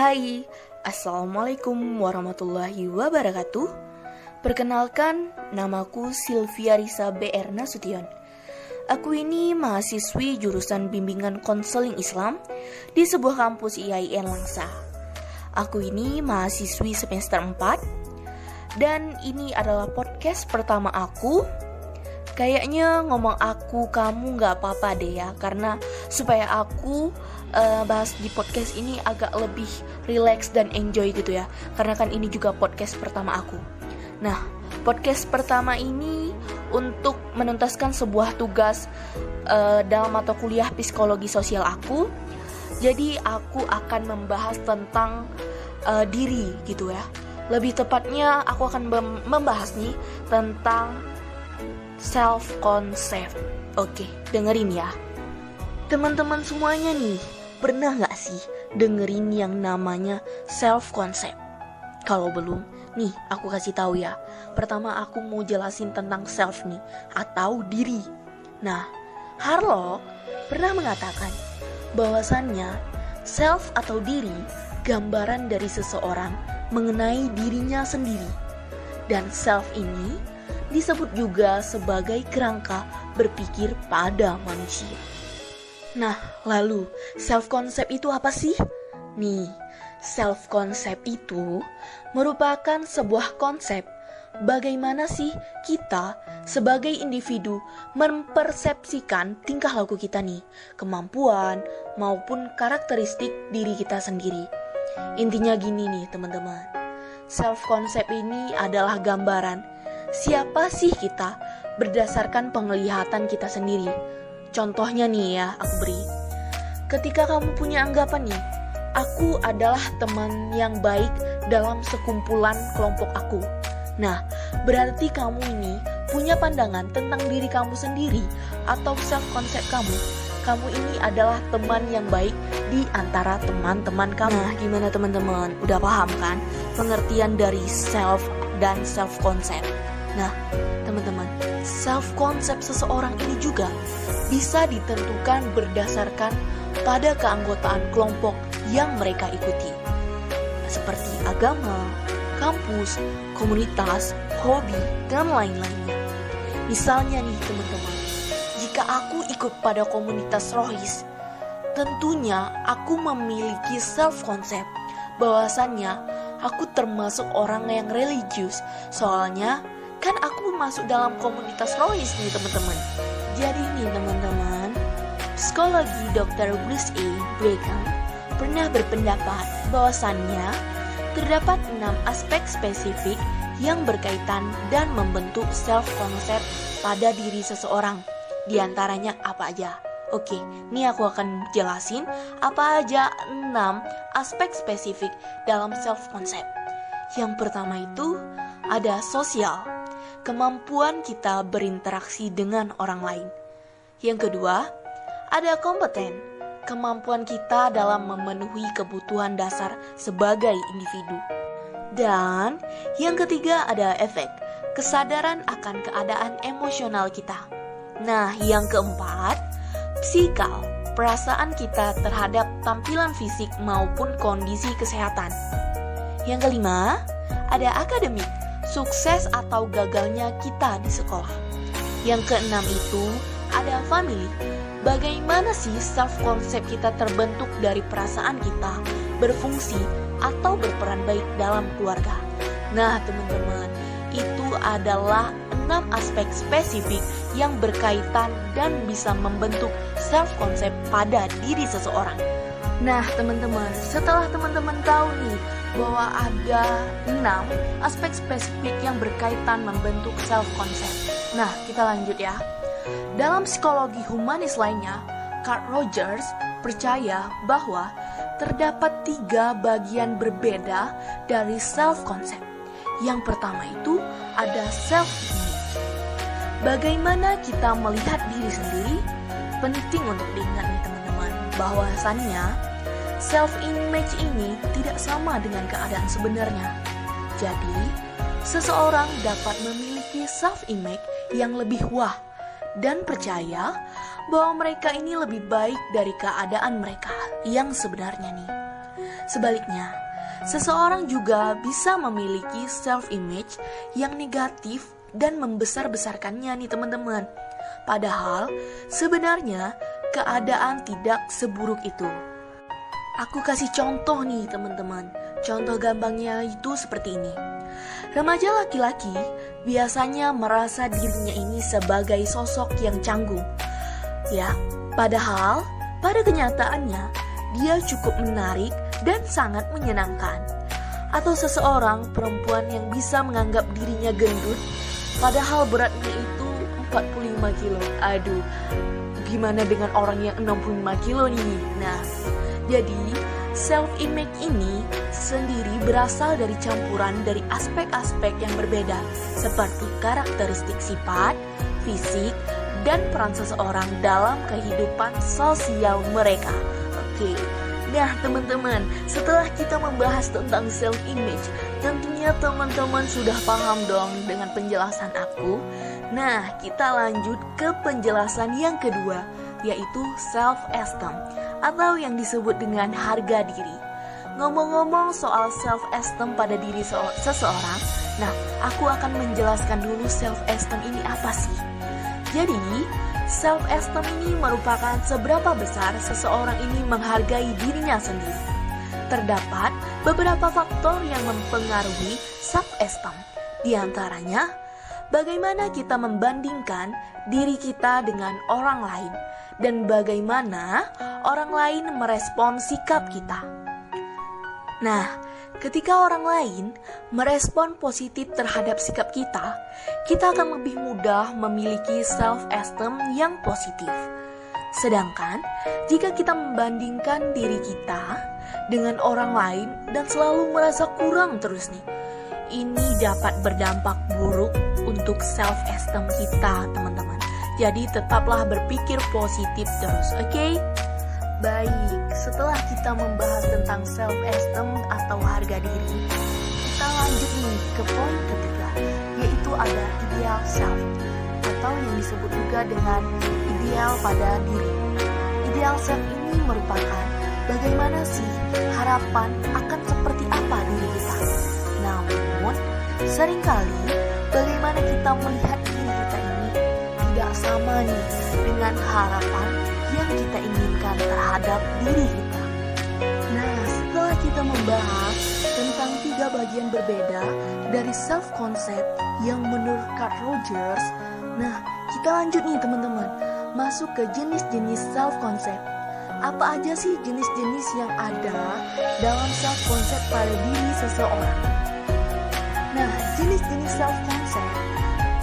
Hai, Assalamualaikum warahmatullahi wabarakatuh. Perkenalkan, namaku Sylvia Risa BR Nasution. Aku ini mahasiswi jurusan bimbingan konseling Islam di sebuah kampus IAIN Langsa. Aku ini mahasiswi semester 4 dan ini adalah podcast pertama aku. Kayaknya ngomong aku kamu gak apa-apa deh ya, karena supaya aku bahas di podcast ini agak lebih relax dan enjoy gitu ya, karena kan ini juga podcast pertama aku. Nah, podcast pertama ini untuk menuntaskan sebuah tugas dalam mata kuliah psikologi sosial aku. Jadi aku akan membahas tentang diri gitu ya. Lebih tepatnya aku akan membahas nih tentang self-concept. Oke, dengerin ya. Teman-teman semuanya nih, pernah gak sih dengerin yang namanya self-concept? Kalau belum, nih aku kasih tahu ya. Pertama aku mau jelasin tentang self nih, atau diri. Nah, Harlock pernah mengatakan bahwasannya self atau diri gambaran dari seseorang mengenai dirinya sendiri. Dan self ini disebut juga sebagai kerangka berpikir pada manusia. Nah, lalu self-concept itu apa sih? Nih, self-concept itu merupakan sebuah konsep bagaimana sih kita sebagai individu mempersepsikan tingkah laku kita nih, kemampuan maupun karakteristik diri kita sendiri. Intinya gini nih teman-teman, self-concept ini adalah gambaran siapa sih kita berdasarkan penglihatan kita sendiri. Contohnya nih ya, aku beri. Ketika kamu punya anggapan nih, aku adalah teman yang baik dalam sekumpulan kelompok aku. Nah, berarti kamu ini punya pandangan tentang diri kamu sendiri atau self-concept kamu. Kamu ini adalah teman yang baik di antara teman-teman kamu. Nah, gimana teman-teman? Udah paham kan pengertian dari self dan self-concept? Nah, teman-teman, self-concept seseorang ini juga bisa ditentukan berdasarkan pada keanggotaan kelompok yang mereka ikuti, seperti agama, kampus, komunitas, hobi, dan lain-lainnya. Misalnya nih teman-teman, jika aku ikut pada komunitas rohis, tentunya aku memiliki self-concept bahwasannya aku termasuk orang yang religius, soalnya kan aku masuk dalam komunitas rohis nih teman-teman. Jadi nih teman-teman, psikologi Dr. Bruce A. Bregan pernah berpendapat bahwasannya terdapat 6 aspek spesifik yang berkaitan dan membentuk self-concept pada diri seseorang. Di antaranya apa aja? Oke, ini aku akan jelasin apa aja 6 aspek spesifik dalam self-concept. Yang pertama itu ada sosial, kemampuan kita berinteraksi dengan orang lain. Yang kedua, ada kompeten, kemampuan kita dalam memenuhi kebutuhan dasar sebagai individu. Dan yang ketiga ada efek, kesadaran akan keadaan emosional kita. Nah, yang keempat, psikal, perasaan kita terhadap tampilan fisik maupun kondisi kesehatan. Yang kelima, ada akademik, sukses atau gagalnya kita di sekolah. Yang keenam itu ada family, bagaimana sih self-concept kita terbentuk dari perasaan kita berfungsi atau berperan baik dalam keluarga. Nah teman-teman, itu adalah 6 aspek spesifik yang berkaitan dan bisa membentuk self-concept pada diri seseorang. Nah teman-teman, setelah teman-teman tahu nih bahwa ada 6 aspek spesifik yang berkaitan membentuk self-concept. Nah, kita lanjut ya. Dalam psikologi humanis lainnya, Carl Rogers percaya bahwa terdapat 3 bagian berbeda dari self-concept. Yang pertama itu ada self-image. Bagaimana kita melihat diri sendiri? Penting untuk diingat nih teman-teman, bahwasannya self-image ini tidak sama dengan keadaan sebenarnya. Jadi, seseorang dapat memiliki self-image yang lebih wah dan percaya bahwa mereka ini lebih baik dari keadaan mereka yang sebenarnya nih. Sebaliknya, seseorang juga bisa memiliki self-image yang negatif dan membesar-besarkannya nih teman-teman. Padahal sebenarnya keadaan tidak seburuk itu. Aku kasih contoh nih teman-teman. Contoh gampangnya itu seperti ini. Remaja laki-laki biasanya merasa dirinya ini sebagai sosok yang canggung. Ya, padahal pada kenyataannya dia cukup menarik dan sangat menyenangkan. Atau seseorang perempuan yang bisa menganggap dirinya gendut padahal beratnya itu 45 kilo. Aduh, gimana dengan orang yang 65 kilo nih? Nah, jadi self-image ini sendiri berasal dari campuran dari aspek-aspek yang berbeda seperti karakteristik sifat, fisik, dan peran seseorang dalam kehidupan sosial mereka. Oke. Nah teman-teman, setelah kita membahas tentang self-image, tentunya teman-teman sudah paham dong dengan penjelasan aku. Nah, kita lanjut ke penjelasan yang kedua, yaitu self-esteem atau yang disebut dengan harga diri. Ngomong-ngomong soal self-esteem pada diri seseorang, nah aku akan menjelaskan dulu self-esteem ini apa sih. Jadi, self-esteem ini merupakan seberapa besar seseorang ini menghargai dirinya sendiri. Terdapat beberapa faktor yang mempengaruhi self-esteem. Di antaranya, bagaimana kita membandingkan diri kita dengan orang lain dan bagaimana orang lain merespon sikap kita. Nah, ketika orang lain merespon positif terhadap sikap kita akan lebih mudah memiliki self-esteem yang positif. Sedangkan, jika kita membandingkan diri kita dengan orang lain dan selalu merasa kurang terus nih, ini dapat berdampak buruk untuk self-esteem kita, teman-teman. Jadi tetaplah berpikir positif terus, oke? Baik, setelah kita membahas tentang self-esteem atau harga diri, kita lanjut nih ke poin ketiga, yaitu ada ideal self, atau yang disebut juga dengan ideal pada diri. Ideal self ini merupakan bagaimana sih harapan akan seperti apa diri kita. Namun, seringkali bagaimana kita melihat diri kita ini tidak sama nih dengan harapan yang kita inginkan terhadap diri kita. Nah, setelah kita membahas tentang 3 bagian berbeda dari self-concept yang menurut Carl Rogers, nah, kita lanjut nih teman-teman, masuk ke jenis-jenis self-concept. Apa aja sih jenis-jenis yang ada dalam self-concept pada diri seseorang? Nah, jenis-jenis self-concept,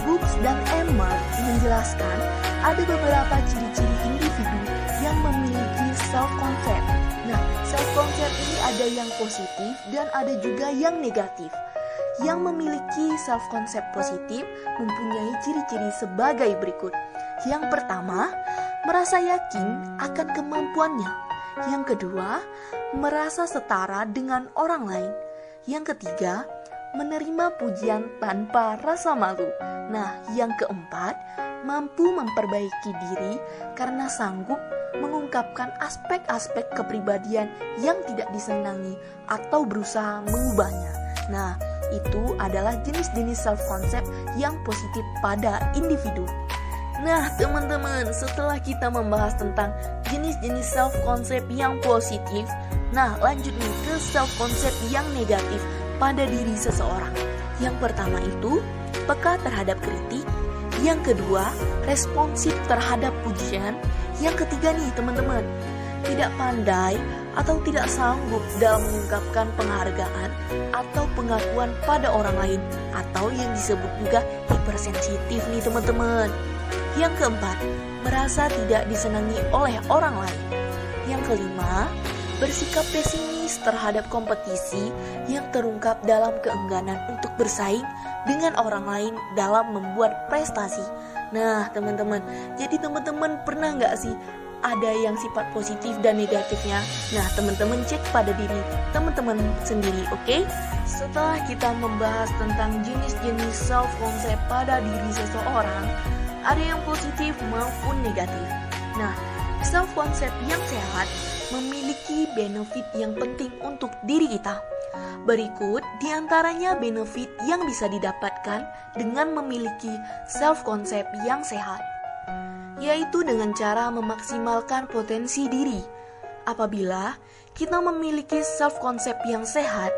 Brooks dan Emmert menjelaskan ada beberapa ciri-ciri individu yang memiliki self-concept. Nah, self-concept ini ada yang positif dan ada juga yang negatif. Yang memiliki self-concept positif mempunyai ciri-ciri sebagai berikut. Yang pertama, merasa yakin akan kemampuannya. Yang kedua, merasa setara dengan orang lain. Yang ketiga, menerima pujian tanpa rasa malu. Nah, yang keempat, mampu memperbaiki diri karena sanggup mengungkapkan aspek-aspek kepribadian yang tidak disenangi atau berusaha mengubahnya. Nah, itu adalah jenis-jenis self-concept yang positif pada individu. Nah, teman-teman, setelah kita membahas tentang jenis-jenis self-concept yang positif, nah lanjut nih ke self-concept yang negatif pada diri seseorang. Yang pertama itu, peka terhadap kritik. Yang kedua, responsif terhadap pujian. Yang ketiga nih teman-teman, tidak pandai atau tidak sanggup dalam mengungkapkan penghargaan atau pengakuan pada orang lain, atau yang disebut juga hipersensitif nih teman-teman. Yang keempat, merasa tidak disenangi oleh orang lain. Yang kelima, bersikap pesimis terhadap kompetisi yang terungkap dalam keengganan untuk bersaing dengan orang lain dalam membuat prestasi. Nah teman-teman, jadi teman-teman pernah nggak sih ada yang sifat positif dan negatifnya? Nah teman-teman cek pada diri teman-teman sendiri, oke? Setelah kita membahas tentang jenis-jenis self-concept pada diri seseorang, ada yang positif maupun negatif. Nah, self-concept yang sehat memiliki memiliki benefit yang penting untuk diri kita. Berikut diantaranya benefit yang bisa didapatkan dengan memiliki self-concept yang sehat, yaitu dengan cara memaksimalkan potensi diri. Apabila kita memiliki self-concept yang sehat,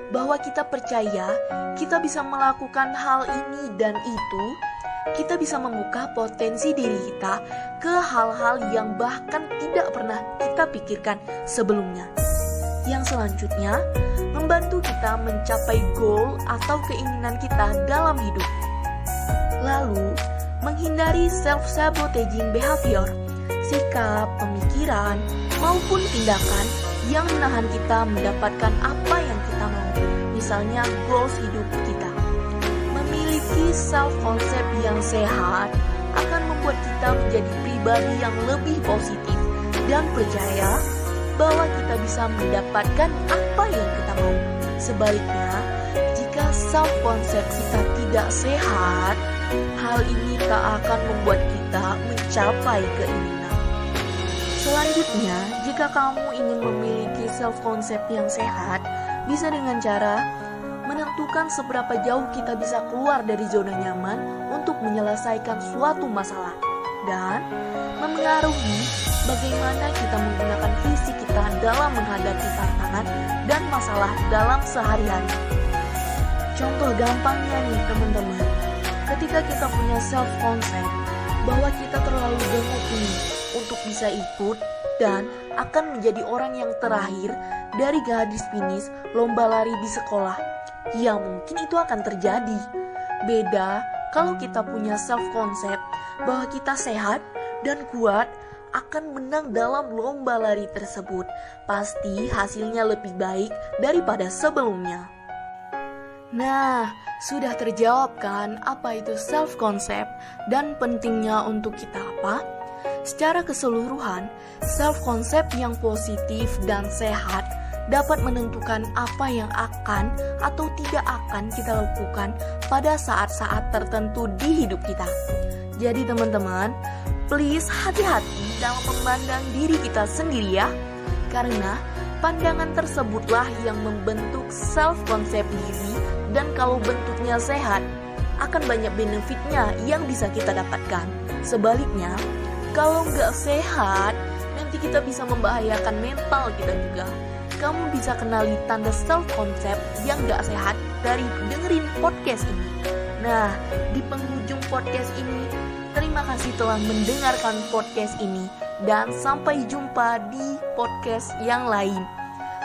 bahwa kita percaya kita bisa melakukan hal ini dan itu, kita bisa membuka potensi diri kita ke hal-hal yang bahkan tidak pernah kita pikirkan sebelumnya. Yang selanjutnya, membantu kita mencapai goal atau keinginan kita dalam hidup. Lalu, menghindari self-sabotaging behavior, sikap, pemikiran, maupun tindakan yang menahan kita mendapatkan apa yang kita mau, misalnya goals hidup kita. Memiliki self-concept yang sehat akan membuat kita menjadi pribadi yang lebih positif dan percaya bahwa kita bisa mendapatkan apa yang kita mau. Sebaliknya, jika self-concept kita tidak sehat, hal ini tak akan membuat kita mencapai keinginan. Selanjutnya, jika kamu ingin memiliki self-concept yang sehat, bisa dengan cara menentukan seberapa jauh kita bisa keluar dari zona nyaman untuk menyelesaikan suatu masalah, dan memengaruhi bagaimana kita menggunakan visi kita dalam menghadapi tantangan dan masalah dalam sehari-hari. Contoh gampangnya nih teman-teman, ketika kita punya self-concept bahwa kita terlalu gemuk nih untuk bisa ikut dan akan menjadi orang yang terakhir dari garis finish lomba lari di sekolah, ya mungkin itu akan terjadi. Beda kalau kita punya self-concept bahwa kita sehat dan kuat akan menang dalam lomba lari tersebut. Pasti hasilnya lebih baik daripada sebelumnya. Nah, sudah terjawab kan apa itu self-concept dan pentingnya untuk kita apa? Secara keseluruhan, self-concept yang positif dan sehat dapat menentukan apa yang akan atau tidak akan kita lakukan pada saat-saat tertentu di hidup kita. Jadi teman-teman, please hati-hati dalam memandang diri kita sendiri ya. Karena pandangan tersebutlah yang membentuk self-concept diri, dan kalau bentuknya sehat, akan banyak benefitnya yang bisa kita dapatkan. Sebaliknya, kalau nggak sehat, nanti kita bisa membahayakan mental kita juga. Kamu bisa kenali tanda self-concept yang nggak sehat dari dengerin podcast ini. Nah, di penghujung podcast ini, terima kasih telah mendengarkan podcast ini, dan sampai jumpa di podcast yang lain.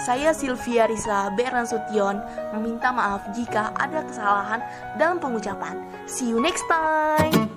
Saya Sylvia Risa Beransution meminta maaf jika ada kesalahan dalam pengucapan. See you next time.